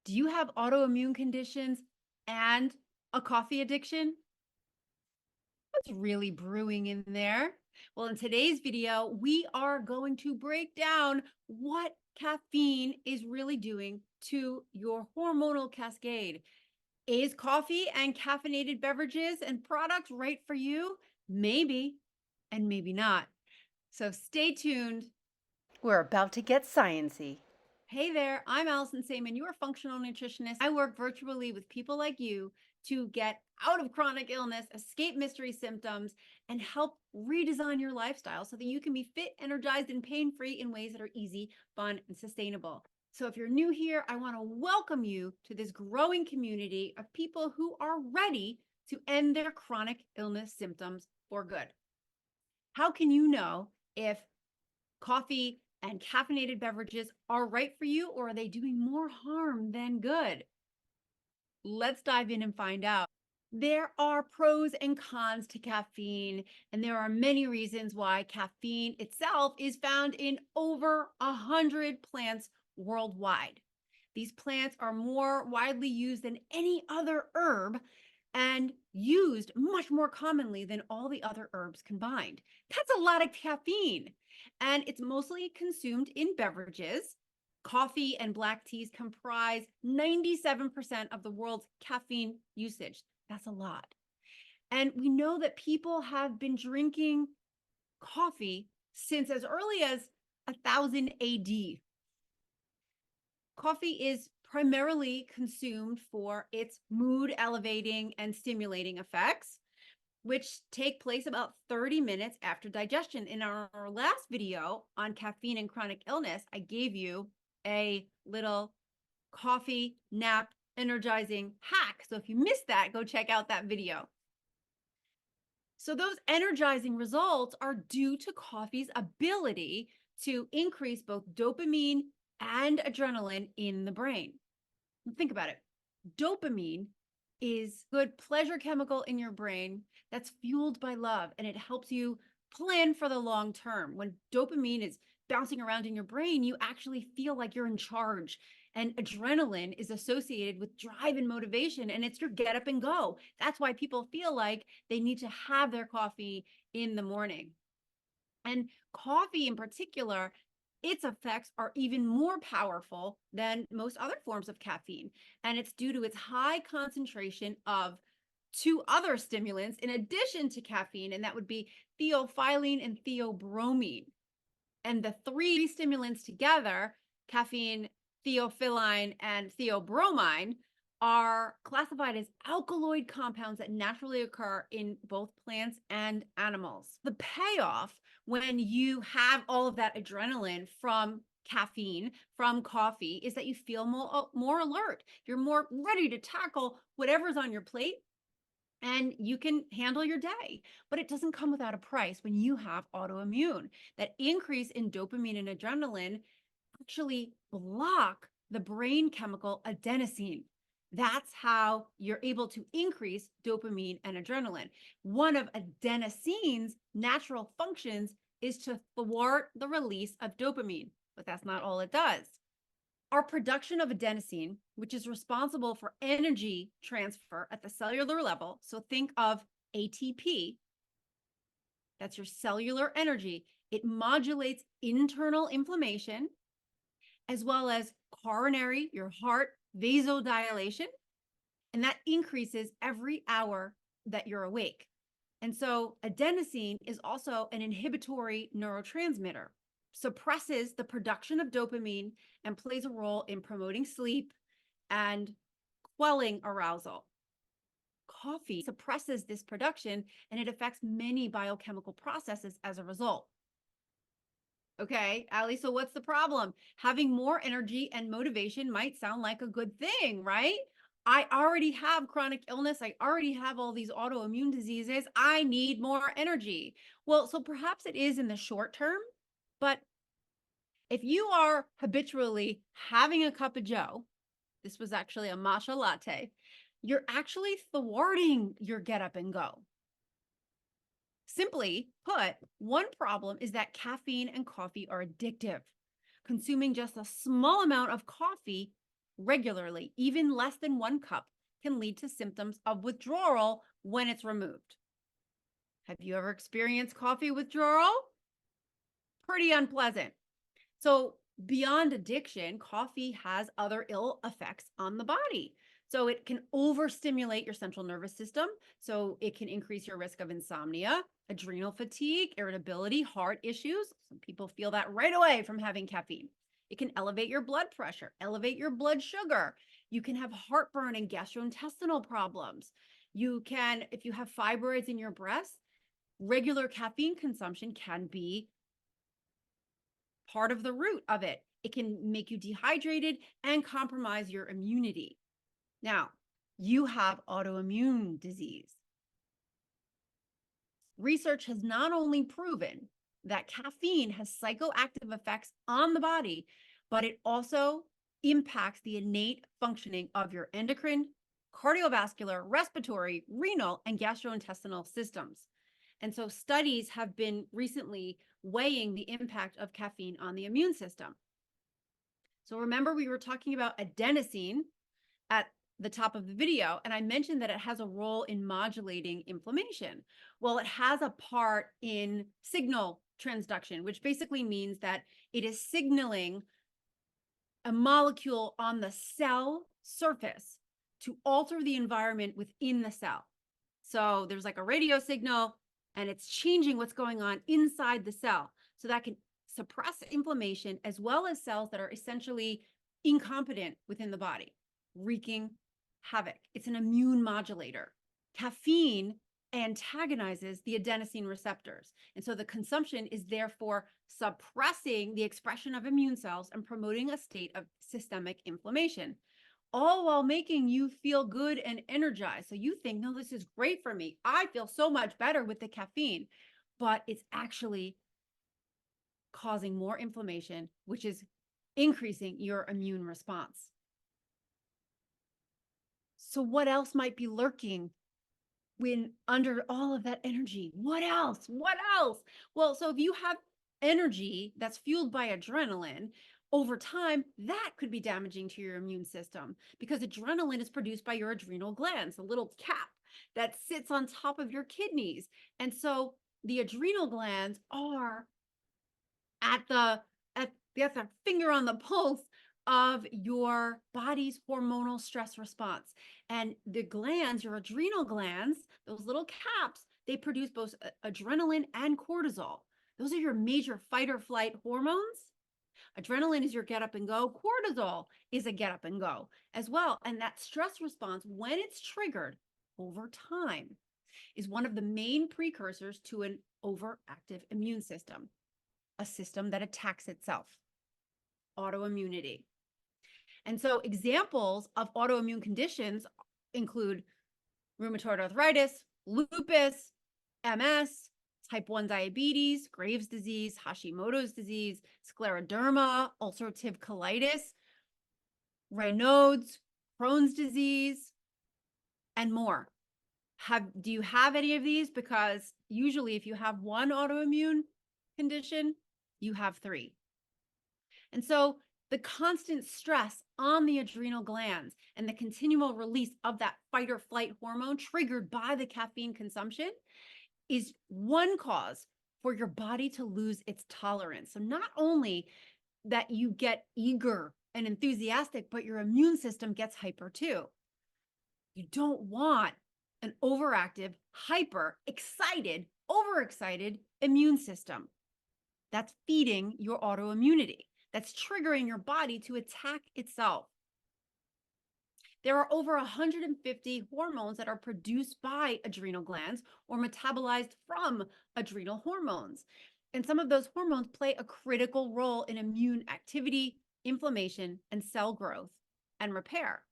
Do you have autoimmune conditions and a coffee addiction? What's really brewing in there? Well, in today's video, we are going to break down what caffeine is really doing to your hormonal cascade. Is coffee and caffeinated beverages and products right for you? Maybe, and maybe not. So stay tuned. We're about to get sciency. Hey there, I'm Allison Samon, your functional nutritionist. I work virtually with people like you to get out of chronic illness, escape mystery symptoms, and help redesign your lifestyle so that you can be fit, energized, and pain free in ways that are easy, fun, and sustainable. So, if you're new here, I want to welcome you to this growing community of people who are ready to end their chronic illness symptoms for good. How can you know if coffee and caffeinated beverages are right for you, or are they doing more harm than good? Let's dive in and find out. There are pros and cons to caffeine, and there are many reasons why caffeine itself is found in over 100 plants worldwide. These plants are more widely used than any other herb and used much more commonly than all the other herbs combined. That's a lot of caffeine. And it's mostly consumed in beverages. Coffee and black teas comprise 97% of the world's caffeine usage. That's a lot. And we know that people have been drinking coffee since as early as 1000 AD. Coffee is primarily consumed for its mood elevating and stimulating effects, which take place about 30 minutes after digestion. In our last video on caffeine and chronic illness, I gave you a little coffee nap energizing hack. So if you missed that, go check out that video. So those energizing results are due to coffee's ability to increase both dopamine and adrenaline in the brain. Think about it. Dopamine is good pleasure chemical in your brain that's fueled by love, and it helps you plan for the long term. When dopamine is bouncing around in your brain, you actually feel like you're in charge. And adrenaline is associated with drive and motivation, and it's your get up and go. That's why people feel like they need to have their coffee in the morning. And coffee in particular, its effects are even more powerful than most other forms of caffeine. And it's due to its high concentration of two other stimulants in addition to caffeine, and that would be theophylline and theobromine. And the three stimulants together, caffeine, theophylline, and theobromine, are classified as alkaloid compounds that naturally occur in both plants and animals. The payoff when you have all of that adrenaline from caffeine, from coffee, is that you feel more alert. You're more ready to tackle whatever's on your plate and you can handle your day. But it doesn't come without a price when you have autoimmune. That increase in dopamine and adrenaline actually block the brain chemical adenosine. That's how you're able to increase dopamine and adrenaline. One of adenosine's natural functions is to thwart the release of dopamine, but that's not all it does. Our production of adenosine, which is responsible for energy transfer at the cellular level, so think of ATP, that's your cellular energy. It modulates internal inflammation as well as coronary, your heart vasodilation, and that increases every hour that you're awake. And so adenosine is also an inhibitory neurotransmitter, suppresses the production of dopamine and plays a role in promoting sleep and quelling arousal. Coffee suppresses this production and it affects many biochemical processes as a result. Okay, Allie, so what's the problem? Having more energy and motivation might sound like a good thing, right? I already have chronic illness. I already have all these autoimmune diseases. I need more energy. Well, so perhaps it is in the short term, but if you are habitually having a cup of joe, this was actually a matcha latte, you're actually thwarting your get up and go. Simply put, one problem is that caffeine and coffee are addictive. Consuming just a small amount of coffee regularly, even less than 1 cup, can lead to symptoms of withdrawal when it's removed. Have you ever experienced coffee withdrawal? Pretty unpleasant. So, beyond addiction, coffee has other ill effects on the body. So, it can overstimulate your central nervous system. So, it can increase your risk of insomnia, adrenal fatigue, irritability, heart issues. Some people feel that right away from having caffeine. It can elevate your blood pressure, elevate your blood sugar. You can have heartburn and gastrointestinal problems. You can, if you have fibroids in your breast, regular caffeine consumption can be part of the root of it. It can make you dehydrated and compromise your immunity. Now, you have autoimmune disease. Research has not only proven that caffeine has psychoactive effects on the body, but it also impacts the innate functioning of your endocrine, cardiovascular, respiratory, renal, and gastrointestinal systems. And so studies have been recently weighing the impact of caffeine on the immune system. So remember, we were talking about adenosine at the top of the video, and I mentioned that it has a role in modulating inflammation. Well, it has a part in signal transduction, which basically means that it is signaling a molecule on the cell surface to alter the environment within the cell. So there's like a radio signal, and it's changing what's going on inside the cell. So that can suppress inflammation as well as cells that are essentially incompetent within the body, wreaking havoc. It's an immune modulator. Caffeine antagonizes the adenosine receptors. And so the consumption is therefore suppressing the expression of immune cells and promoting a state of systemic inflammation, all while making you feel good and energized. So you think, no, this is great for me. I feel so much better with the caffeine, but it's actually causing more inflammation, which is increasing your immune response. So what else might be lurking when under all of that energy? What else? What else? Well, so if you have energy that's fueled by adrenaline, over time, that could be damaging to your immune system because adrenaline is produced by your adrenal glands, a little cap that sits on top of your kidneys. And so the adrenal glands are at the at the finger on the pulse of your body's hormonal stress response. And the glands, your adrenal glands, those little caps, they produce both adrenaline and cortisol. Those are your major fight or flight hormones. Adrenaline is your get up and go. Cortisol is a get up and go as well. And that stress response, when it's triggered over time, is one of the main precursors to an overactive immune system, a system that attacks itself, autoimmunity. And so examples of autoimmune conditions include rheumatoid arthritis, lupus, MS, type 1 diabetes, Graves' disease, Hashimoto's disease, scleroderma, ulcerative colitis, Raynaud's, Crohn's disease, and more. Do you have any of these? Because usually if you have one autoimmune condition, you have 3. And so the constant stress on the adrenal glands and the continual release of that fight or flight hormone triggered by the caffeine consumption is one cause for your body to lose its tolerance. So not only that you get eager and enthusiastic, but your immune system gets hyper too. You don't want an overactive, hyper excited, overexcited immune system. That's feeding your autoimmunity. That's triggering your body to attack itself. There are over 150 hormones that are produced by adrenal glands or metabolized from adrenal hormones. And some of those hormones play a critical role in immune activity, inflammation, and cell growth and repair.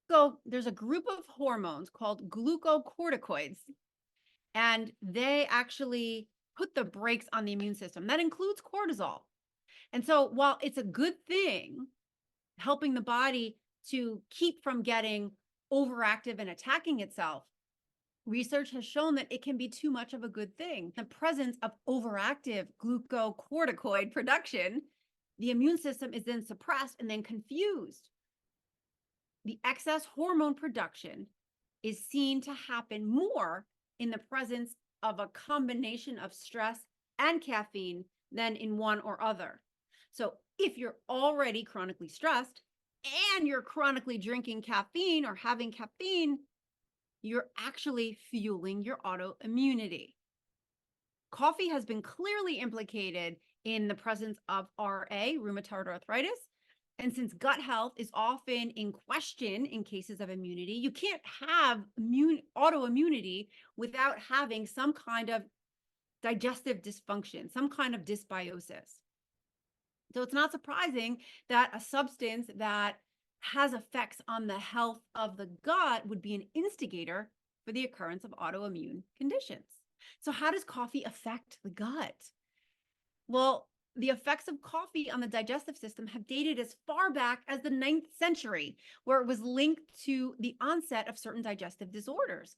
So there's a group of hormones called glucocorticoids, and they actually put the brakes on the immune system. That includes cortisol. And so while it's a good thing, helping the body to keep from getting overactive and attacking itself, research has shown that it can be too much of a good thing. The presence of overactive glucocorticoid production, the immune system is then suppressed and then confused. the excess hormone production is seen to happen more in the presence of a combination of stress and caffeine than in one or other. So if you're already chronically stressed and you're chronically drinking caffeine or having caffeine, you're actually fueling your autoimmunity. Coffee has been clearly implicated in the presence of RA, rheumatoid arthritis. And since gut health is often in question in cases of immunity, you can't have autoimmunity without having some kind of digestive dysfunction, some kind of dysbiosis. So it's not surprising that a substance that has effects on the health of the gut would be an instigator for the occurrence of autoimmune conditions. So, how does coffee affect the gut? Well, the effects of coffee on the digestive system have dated as far back as the 9th century, where it was linked to the onset of certain digestive disorders.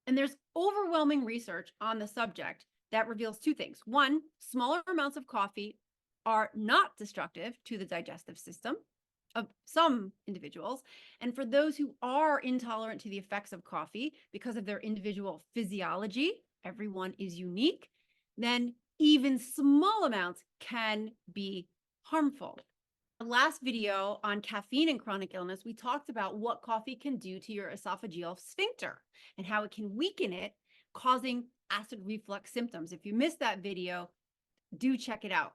And there's overwhelming research on the subject that reveals two things. One, smaller amounts of coffee are not destructive to the digestive system of some individuals. And for those who are intolerant to the effects of coffee because of their individual physiology, everyone is unique, then even small amounts can be harmful. The last video on caffeine and chronic illness, we talked about what coffee can do to your esophageal sphincter and how it can weaken it, causing acid reflux symptoms. If you missed that video, do check it out.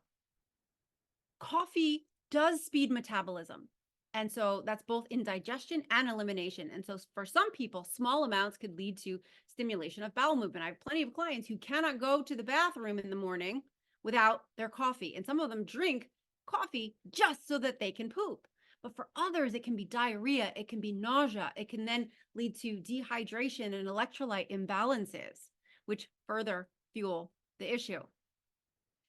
Coffee does speed metabolism. And so that's both in digestion and elimination. And so for some people, small amounts could lead to stimulation of bowel movement. I have plenty of clients who cannot go to the bathroom in the morning without their coffee. And some of them drink coffee just so that they can poop. But for others, it can be diarrhea, it can be nausea, it can then lead to dehydration and electrolyte imbalances, which further fuel the issue.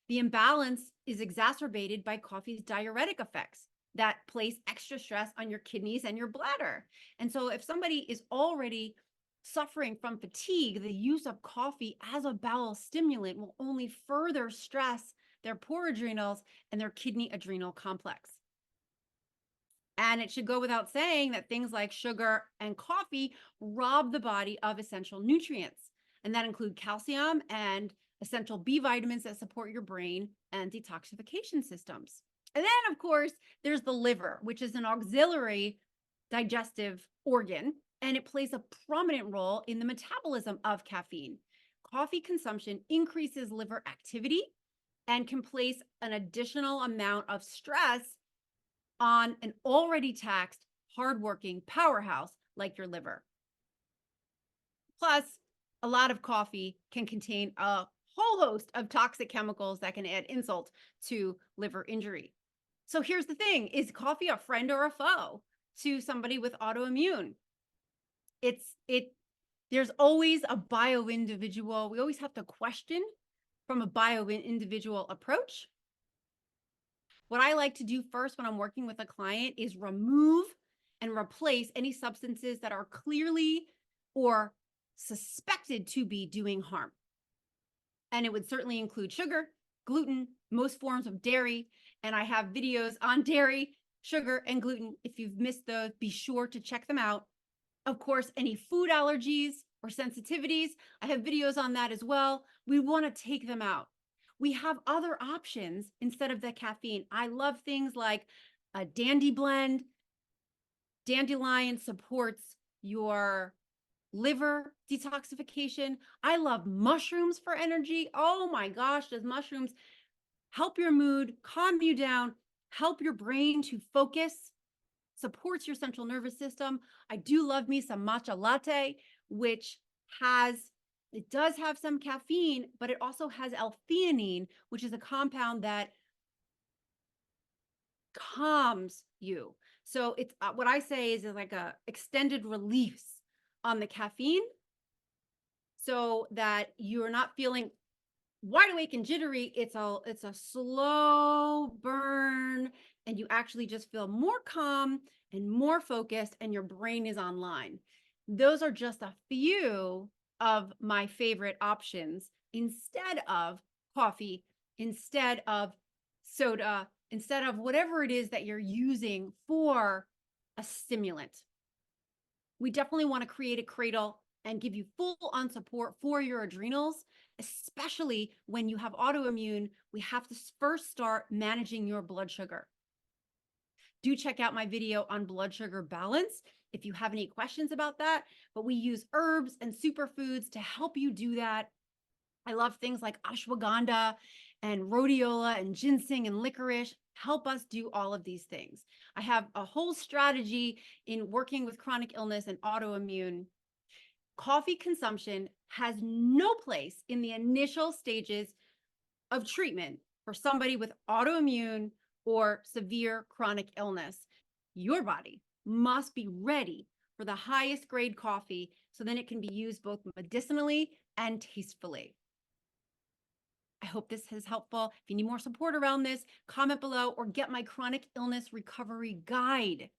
The imbalance is exacerbated by coffee's diuretic effects that place extra stress on your kidneys and your bladder. And so if somebody is already suffering from fatigue, the use of coffee as a bowel stimulant will only further stress their poor adrenals and their kidney adrenal complex. And it should go without saying that things like sugar and coffee rob the body of essential nutrients, and that include calcium and essential B vitamins that support your brain and detoxification systems. And then, of course, there's the liver, which is an auxiliary digestive organ, and it plays a prominent role in the metabolism of caffeine. Coffee consumption increases liver activity and can place an additional amount of stress on an already taxed, hardworking powerhouse like your liver. Plus, a lot of coffee can contain a whole host of toxic chemicals that can add insult to liver injury. So here's the thing, is coffee a friend or a foe to somebody with autoimmune? There's always a bio-individual. We always have to question from a bio-individual approach. What I like to do first when I'm working with a client is remove and replace any substances that are clearly or suspected to be doing harm. And it would certainly include sugar, gluten, most forms of dairy. And I have videos on dairy, sugar, and gluten. If you've missed those, be sure to check them out. Of course, any food allergies or sensitivities, I have videos on that as well. We want to take them out. We have other options instead of the caffeine. I love things like a dandy blend. Dandelion supports your liver detoxification. I love mushrooms for energy. Oh my gosh, does mushrooms help your mood, calm you down, help your brain to focus, supports your central nervous system. I do love me some matcha latte, which it does have some caffeine, but it also has L-theanine, which is a compound that calms you. So it's what I say is like a extended release on the caffeine so that you're not feeling wide awake and jittery. It's a slow burn and you actually just feel more calm and more focused and your brain is online. Those are just a few of my favorite options instead of coffee, instead of soda, instead of whatever it is that you're using for a stimulant. We definitely want to create a cradle and give you full on support for your adrenals, especially when you have autoimmune. We have to first start managing your blood sugar. Do check out my video on blood sugar balance if you have any questions about that. But we use herbs and superfoods to help you do that. I love things like ashwagandha and rhodiola and ginseng and licorice help us do all of these things. I have a whole strategy in working with chronic illness and autoimmune. Coffee consumption has no place in the initial stages of treatment for somebody with autoimmune or severe chronic illness. Your body must be ready for the highest grade coffee so then it can be used both medicinally and tastefully. I hope this is helpful. If you need more support around this, comment below or get my chronic illness recovery guide,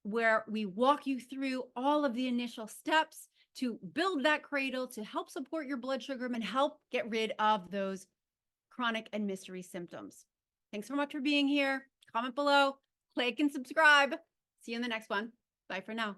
where we walk you through all of the initial steps to build that cradle to help support your blood sugar and help get rid of those chronic and mystery symptoms. Thanks so much for being here. Comment below, like and subscribe. See you in the next one. Bye for now.